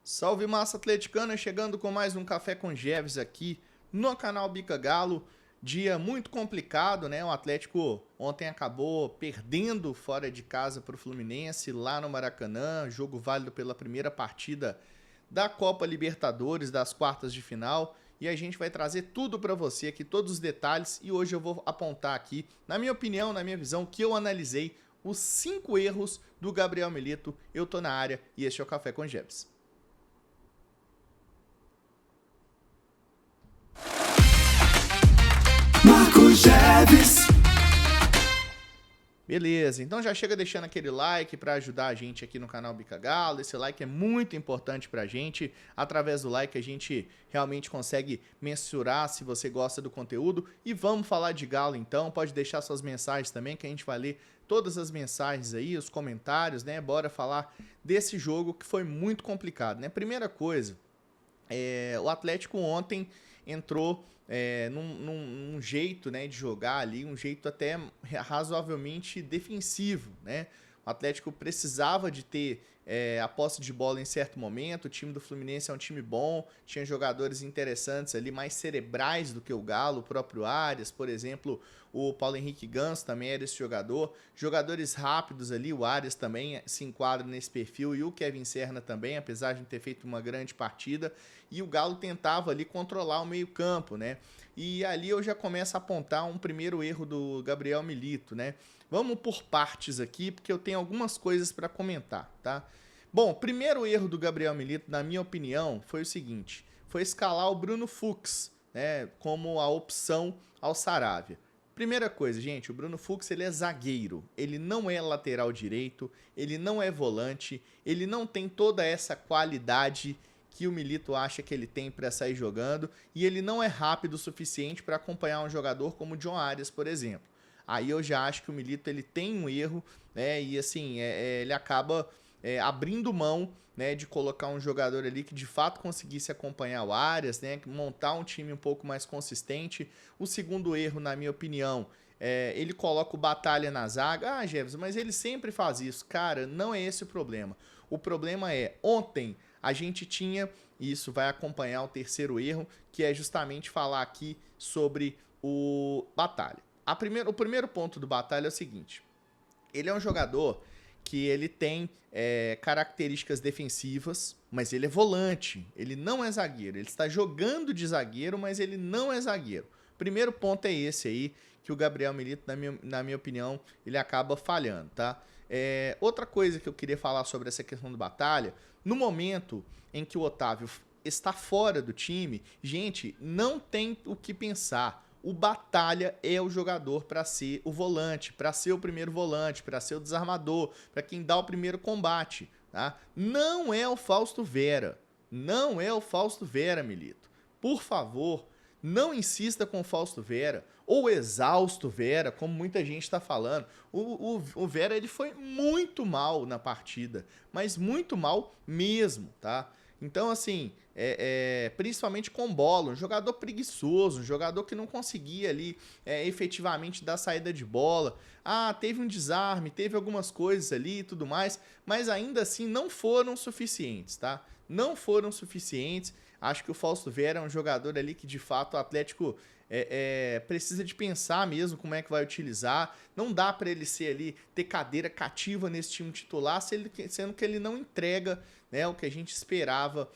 Salve massa atleticana, chegando com mais um Café com Jeves aqui no canal Bica Galo. Dia muito complicado, né? O Atlético ontem acabou perdendo fora de casa para o Fluminense lá no Maracanã. Jogo válido pela primeira partida da Copa Libertadores, das quartas de final. E a gente vai trazer tudo para você aqui, todos os detalhes. E hoje eu vou apontar aqui, na minha opinião, na minha visão, que eu analisei os 5 erros do Gabriel Milito. Eu tô na área e este é o Café com Jeves. Beleza, então já chega deixando aquele like para ajudar a gente aqui no canal Bica Galo. Esse like é muito importante pra gente. Através do like a gente realmente consegue mensurar se você gosta do conteúdo. E vamos falar de Galo então, pode deixar suas mensagens também que a gente vai ler todas as mensagens aí, os comentários, né? Bora falar desse jogo que foi muito complicado, né? Primeira coisa, o Atlético ontem entrou num jeito, né, de jogar ali, um jeito até razoavelmente defensivo, né? O Atlético precisava de ter a posse de bola em certo momento. O time do Fluminense é um time bom, tinha jogadores interessantes ali, mais cerebrais do que o Galo, o próprio Arias, por exemplo, o Paulo Henrique Ganso também era esse jogador. Jogadores rápidos ali, o Arias também se enquadra nesse perfil e o Kevin Serna também, apesar de não ter feito uma grande partida. E o Galo tentava ali controlar o meio-campo, né? E ali eu já começo a apontar um primeiro erro do Gabriel Milito, né? Vamos por partes aqui, porque eu tenho algumas coisas para comentar, tá? Bom, primeiro erro do Gabriel Milito, na minha opinião, foi o seguinte: foi escalar o Bruno Fux, né, como a opção ao Saravia. Primeira coisa, gente, o Bruno Fux, ele é zagueiro, ele não é lateral direito, ele não é volante, ele não tem toda essa qualidade que o Milito acha que ele tem para sair jogando, e ele não é rápido o suficiente para acompanhar um jogador como o John Arias, por exemplo. Aí eu já acho que o Milito ele tem um erro, né? E assim, ele acaba abrindo mão, né, de colocar um jogador ali que de fato conseguisse acompanhar o Arias, né? Montar um time um pouco mais consistente. O segundo erro, na minha opinião, ele coloca o Batalha na zaga. Ah, Jeves, mas ele sempre faz isso. Cara, não é esse o problema. O problema é, ontem a gente tinha, e isso vai acompanhar o terceiro erro, que é justamente falar aqui sobre o Batalha. O primeiro ponto do Batalha é o seguinte: ele é um jogador que ele tem características defensivas, mas ele é volante, ele não é zagueiro. Ele está jogando de zagueiro, mas ele não é zagueiro. Primeiro ponto é esse aí, que o Gabriel Milito, na minha opinião, ele acaba falhando, tá? Outra coisa que eu queria falar sobre essa questão do Batalha, no momento em que o Otávio está fora do time, gente, não tem o que pensar. O Batalha é o jogador para ser o volante, para ser o primeiro volante, para ser o desarmador, para quem dá o primeiro combate, tá? Não é o Fausto Vera. Não é o Fausto Vera, Milito. Por favor, não insista com o Fausto Vera ou exausto Vera, como muita gente está falando. O Vera ele foi muito mal na partida, mas muito mal mesmo, tá? Então, assim, principalmente com bola, um jogador preguiçoso, um jogador que não conseguia ali efetivamente dar saída de bola. Ah, teve um desarme, teve algumas coisas ali e tudo mais, mas ainda assim não foram suficientes, tá? Não foram suficientes. Acho que o Fausto Vera é um jogador ali que, de fato, o Atlético precisa de pensar mesmo como é que vai utilizar. Não dá para ele ser ali, ter cadeira cativa nesse time titular, sendo que ele não entrega, né, o que a gente esperava,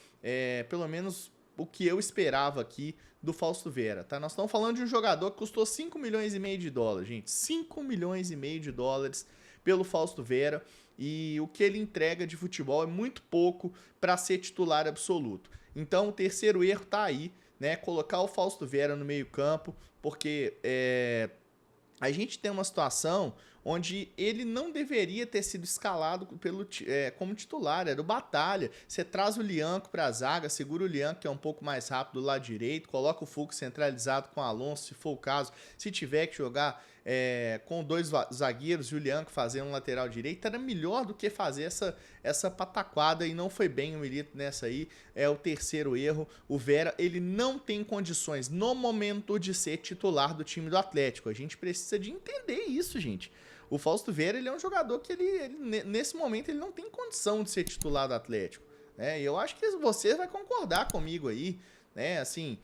pelo menos o que eu esperava aqui do Fausto Vera, tá? Nós estamos falando de um jogador que custou 5 milhões e meio de dólares, gente. 5 milhões e meio de dólares pelo Fausto Vera, e o que ele entrega de futebol é muito pouco para ser titular absoluto. Então o terceiro erro tá aí, né? Colocar o Fausto Vera no meio-campo, porque a gente tem uma situação onde ele não deveria ter sido escalado como titular, era o Batalha. Você traz o Lianco para a zaga, segura o Lianco, que é um pouco mais rápido do lado direito, coloca o Fux centralizado com o Alonso, se for o caso. Se tiver que jogar com 2 zagueiros e o Lianco fazer um lateral direito, era melhor do que fazer essa pataquada, e não foi bem o Milito nessa aí. É o terceiro erro. O Vera, ele não tem condições no momento de ser titular do time do Atlético. A gente precisa de entender isso, gente. O Fausto Vera, ele é um jogador que nesse momento ele não tem condição de ser titular do Atlético. né? E eu acho que você vai concordar comigo aí, né? Assim,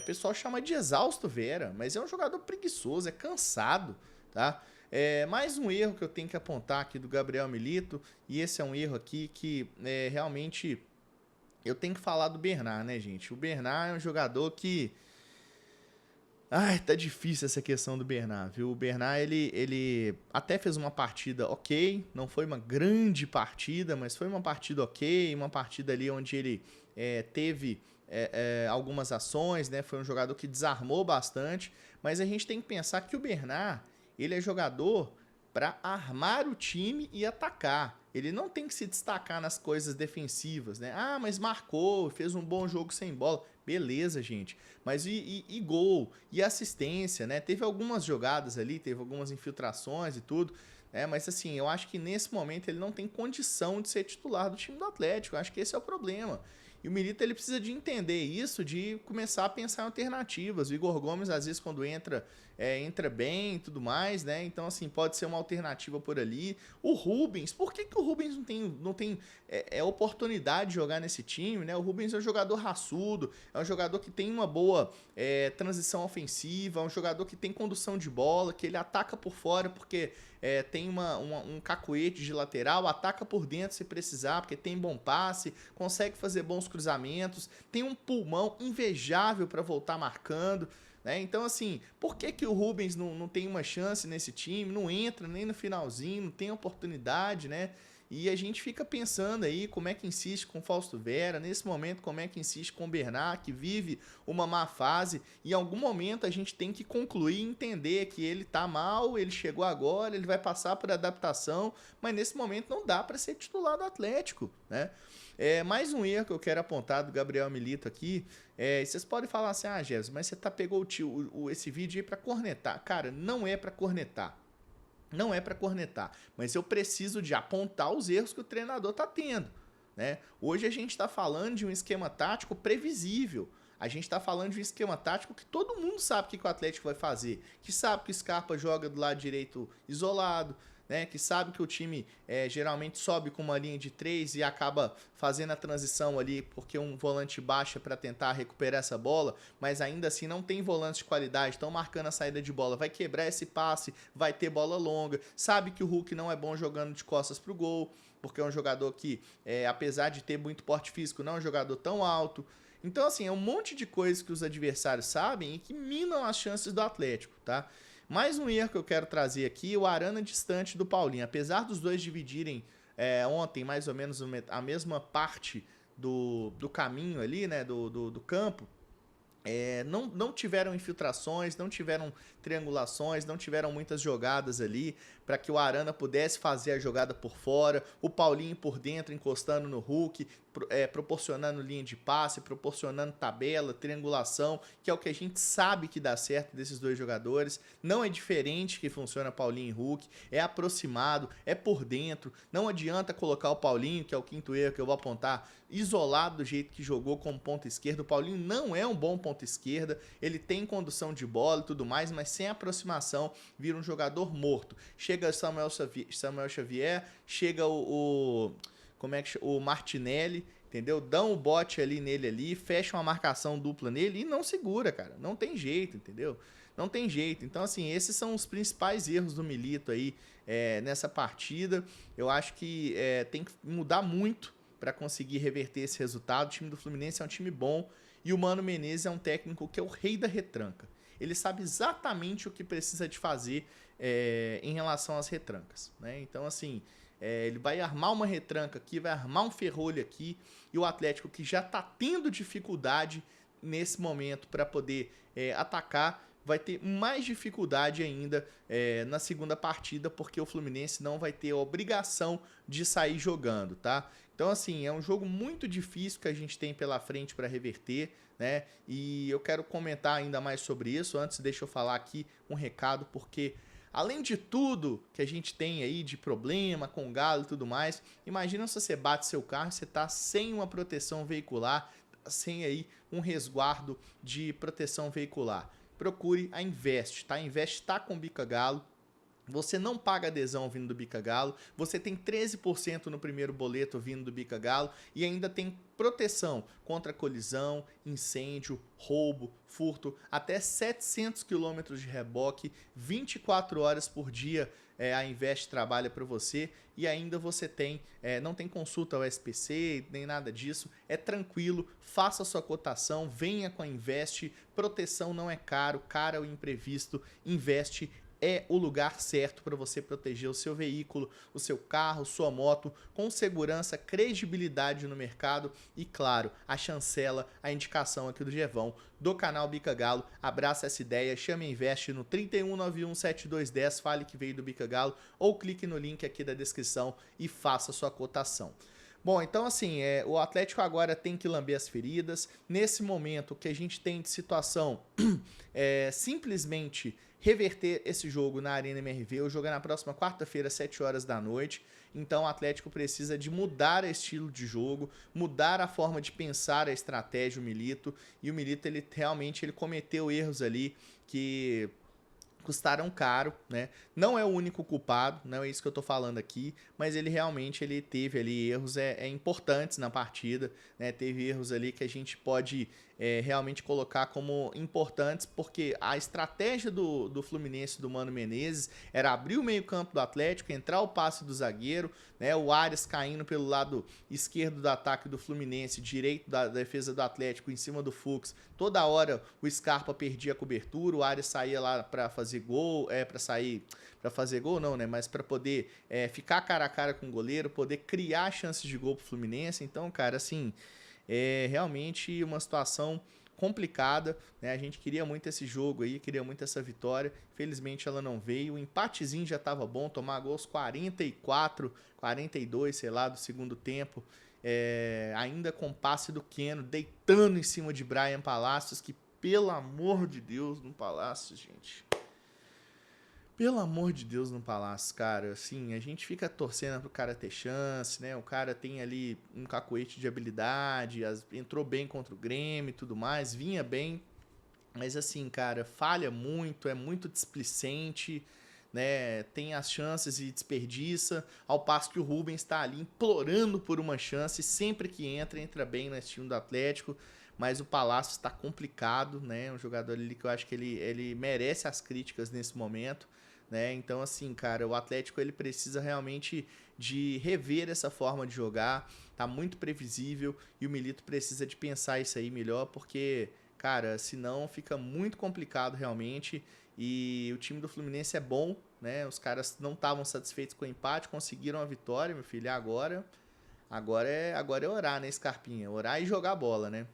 o pessoal chama de exausto Vera, mas é um jogador preguiçoso, é cansado, tá? Mais um erro que eu tenho que apontar aqui do Gabriel Milito, e esse é um erro aqui que realmente eu tenho que falar do Bernard, né, gente? O Bernard é um jogador que... Ai, tá difícil essa questão do Bernard, viu? O Bernard, ele até fez uma partida ok, não foi uma grande partida, mas foi uma partida ok, uma partida ali onde ele teve algumas ações, né? Foi um jogador que desarmou bastante, mas a gente tem que pensar que o Bernard, ele é jogador para armar o time e atacar. Ele não tem que se destacar nas coisas defensivas, né? Ah, mas marcou, fez um bom jogo sem bola. Beleza, gente. Mas e gol, e assistência, né? Teve algumas jogadas ali, teve algumas infiltrações e tudo, né? Mas assim, eu acho que nesse momento ele não tem condição de ser titular do time do Atlético. Eu acho que esse é o problema. E o Milito, ele precisa de entender isso, de começar a pensar em alternativas. O Igor Gomes, às vezes, quando entra bem e tudo mais, né? Então, assim, pode ser uma alternativa por ali. O Rubens, por que o Rubens não tem oportunidade de jogar nesse time, né? O Rubens é um jogador raçudo, é um jogador que tem uma boa transição ofensiva, é um jogador que tem condução de bola, que ele ataca por fora porque tem um cacuete de lateral, ataca por dentro se precisar, porque tem bom passe, consegue fazer bons cruzamentos, tem um pulmão invejável para voltar marcando, né? Então, assim, por que o Rubens não tem uma chance nesse time, não entra nem no finalzinho, não tem oportunidade, né? E a gente fica pensando aí como é que insiste com o Fausto Vera, nesse momento como é que insiste com o Bernard, que vive uma má fase, e em algum momento a gente tem que concluir e entender que ele tá mal, ele chegou agora, ele vai passar por adaptação, mas nesse momento não dá para ser titular do Atlético, né? Mais um erro que eu quero apontar do Gabriel Milito aqui, vocês podem falar assim, Gerson, mas você pegou esse vídeo aí para cornetar. Cara, não é para cornetar. Não é para cornetar, mas eu preciso de apontar os erros que o treinador está tendo, né? Hoje a gente está falando de um esquema tático previsível. A gente está falando de um esquema tático que todo mundo sabe o que o Atlético vai fazer. Que sabe que o Scarpa joga do lado direito isolado, né? Que sabe que o time geralmente sobe com uma linha de 3 e acaba fazendo a transição ali porque um volante baixa para tentar recuperar essa bola, mas ainda assim não tem volantes de qualidade, estão marcando a saída de bola, vai quebrar esse passe, vai ter bola longa, sabe que o Hulk não é bom jogando de costas pro gol, porque é um jogador que, apesar de ter muito porte físico, não é um jogador tão alto. Então, assim, é um monte de coisas que os adversários sabem e que minam as chances do Atlético, tá? Mais um erro que eu quero trazer aqui, o Arana distante do Paulinho. Apesar dos dois dividirem ontem mais ou menos a mesma parte do caminho ali, né, do campo, não tiveram infiltrações, não tiveram triangulações, não tiveram muitas jogadas ali para que o Arana pudesse fazer a jogada por fora, o Paulinho por dentro encostando no Hulk, proporcionando linha de passe, proporcionando tabela, triangulação, que é o que a gente sabe que dá certo desses dois jogadores. Não é diferente que funciona Paulinho e Hulk, é aproximado, é por dentro. Não adianta colocar o Paulinho, que é o quinto erro que eu vou apontar, isolado do jeito que jogou como ponta esquerda. O Paulinho não é um bom ponta esquerda, ele tem condução de bola e tudo mais, mas sem aproximação vira um jogador morto. Chega Samuel Xavier, chega o Martinelli, entendeu? Dão o bote ali nele ali, fecham uma marcação dupla nele e não segura, cara. Não tem jeito, entendeu? Não tem jeito. Então, assim, esses são os principais erros do Milito aí nessa partida. Eu acho que tem que mudar muito para conseguir reverter esse resultado. O time do Fluminense é um time bom e o Mano Menezes é um técnico que é o rei da retranca. Ele sabe exatamente o que precisa de fazer em relação às retrancas, né? Então, assim, ele vai armar uma retranca aqui, vai armar um ferrolho aqui, e o Atlético, que já está tendo dificuldade nesse momento para poder atacar, vai ter mais dificuldade ainda na segunda partida, porque o Fluminense não vai ter a obrigação de sair jogando, tá? Então, assim, é um jogo muito difícil que a gente tem pela frente para reverter, né? E eu quero comentar ainda mais sobre isso. Antes, deixa eu falar aqui um recado, porque além de tudo que a gente tem aí de problema com o Galo e tudo mais, imagina se você bate seu carro e você tá sem uma proteção veicular, sem aí um resguardo de proteção veicular. Procure a Invest, tá? A Invest tá com Bica Galo. Você não paga adesão vindo do Bica Galo, você tem 13% no primeiro boleto vindo do Bica Galo e ainda tem proteção contra colisão, incêndio, roubo, furto, até 700 quilômetros de reboque, 24 horas por dia a Invest trabalha para você e ainda você tem, não tem consulta ao SPC, nem nada disso, é tranquilo, faça sua cotação, venha com a Invest, proteção não é caro, caro é o imprevisto, Invest é o lugar certo para você proteger o seu veículo, o seu carro, sua moto, com segurança, credibilidade no mercado e, claro, a chancela, a indicação aqui do Gevão, do canal Bica Galo. Abraça essa ideia, chame a Invest no 31917210, fale que veio do Bica Galo ou clique no link aqui da descrição e faça sua cotação. Bom, então assim, o Atlético agora tem que lamber as feridas. Nesse momento que a gente tem de situação simplesmente reverter esse jogo na Arena MRV. O jogo é na próxima quarta-feira, às 7 horas da noite. Então o Atlético precisa de mudar o estilo de jogo, mudar a forma de pensar a estratégia, o Milito. E o Milito, ele realmente cometeu erros ali que custaram caro, né? Não é o único culpado, não é isso que eu tô falando aqui, mas ele realmente teve ali erros importantes na partida, né? Teve erros ali que a gente pode realmente colocar como importantes, porque a estratégia do Fluminense, do Mano Menezes, era abrir o meio-campo do Atlético, entrar o passe do zagueiro, né? O Arias caindo pelo lado esquerdo do ataque do Fluminense, direito da defesa do Atlético, em cima do Fux. Toda hora o Scarpa perdia a cobertura, o Arias saía lá para fazer gol, para fazer gol não, né? Mas para poder ficar cara a cara com o goleiro, poder criar chances de gol pro Fluminense. Então, cara, assim, é realmente uma situação complicada, né? A gente queria muito esse jogo aí, queria muito essa vitória. Felizmente ela não veio. O empatezinho já estava bom, tomar gols 44, 42, sei lá, do segundo tempo. Ainda com passe do Keno, deitando em cima de Brian Palacios, que pelo amor de Deus, no Palacios, gente. Pelo amor de Deus, no Palácio, cara, assim, a gente fica torcendo pro cara ter chance, né? O cara tem ali um cacuete de habilidade, entrou bem contra o Grêmio e tudo mais, vinha bem, mas assim, cara, falha muito, é muito displicente, né? Tem as chances e desperdiça, ao passo que o Rubens está ali implorando por uma chance, sempre que entra bem nesse time do Atlético, mas o Palácio está complicado, né? Um jogador ali que eu acho que ele merece as críticas nesse momento, né? Então, assim, cara, o Atlético ele precisa realmente de rever essa forma de jogar, tá muito previsível e o Milito precisa de pensar isso aí melhor, porque, cara, senão fica muito complicado realmente. E o time do Fluminense é bom, né? Os caras não estavam satisfeitos com o empate, conseguiram a vitória, meu filho. Agora é orar, né, Scarpinha? Orar e jogar bola, né?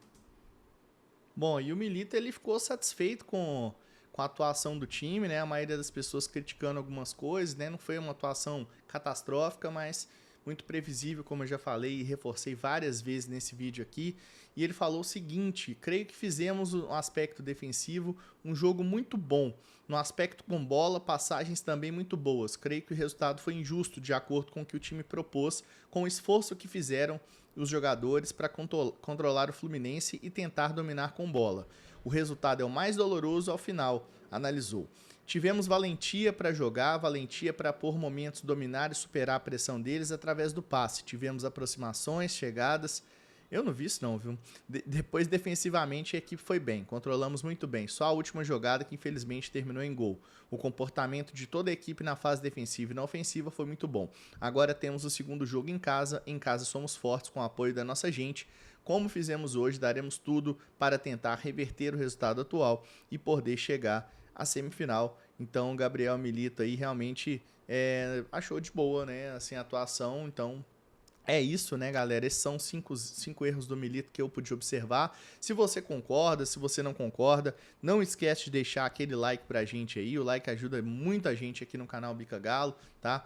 Bom, e o Milito ele ficou satisfeito com a atuação do time, né? A maioria das pessoas criticando algumas coisas, né? Não foi uma atuação catastrófica, mas muito previsível, como eu já falei e reforcei várias vezes nesse vídeo aqui. E ele falou o seguinte: creio que fizemos no aspecto defensivo um jogo muito bom. No aspecto com bola, passagens também muito boas. Creio que o resultado foi injusto, de acordo com o que o time propôs, com o esforço que fizeram os jogadores para controlar o Fluminense e tentar dominar com bola. O resultado é o mais doloroso ao final, analisou. Tivemos valentia para jogar, valentia para por momentos dominar e superar a pressão deles através do passe. Tivemos aproximações, chegadas. Eu não vi isso não, viu? Depois, defensivamente, a equipe foi bem. Controlamos muito bem. Só a última jogada que, infelizmente, terminou em gol. O comportamento de toda a equipe na fase defensiva e na ofensiva foi muito bom. Agora temos o segundo jogo em casa. Em casa somos fortes com o apoio da nossa gente. Como fizemos hoje, daremos tudo para tentar reverter o resultado atual e poder chegar à semifinal. Então, o Gabriel Milito aí realmente achou de boa, né? Assim, a atuação, então... É isso, né, galera? Esses são cinco erros do Milito que eu pude observar. Se você concorda, se você não concorda, não esquece de deixar aquele like pra gente aí. O like ajuda muita gente aqui no canal Bica Galo, tá?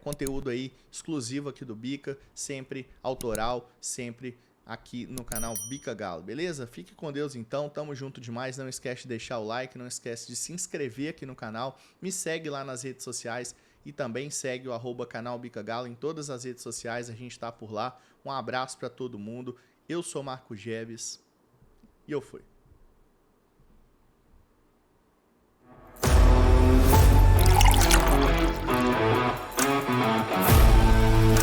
Conteúdo aí exclusivo aqui do Bica, sempre autoral, sempre aqui no canal Bica Galo, beleza? Fique com Deus então, tamo junto demais. Não esquece de deixar o like, não esquece de se inscrever aqui no canal. Me segue lá nas redes sociais. E também segue o @canal Bica Galo em todas as redes sociais, a gente está por lá. Um abraço para todo mundo. Eu sou Marco Geves e eu fui.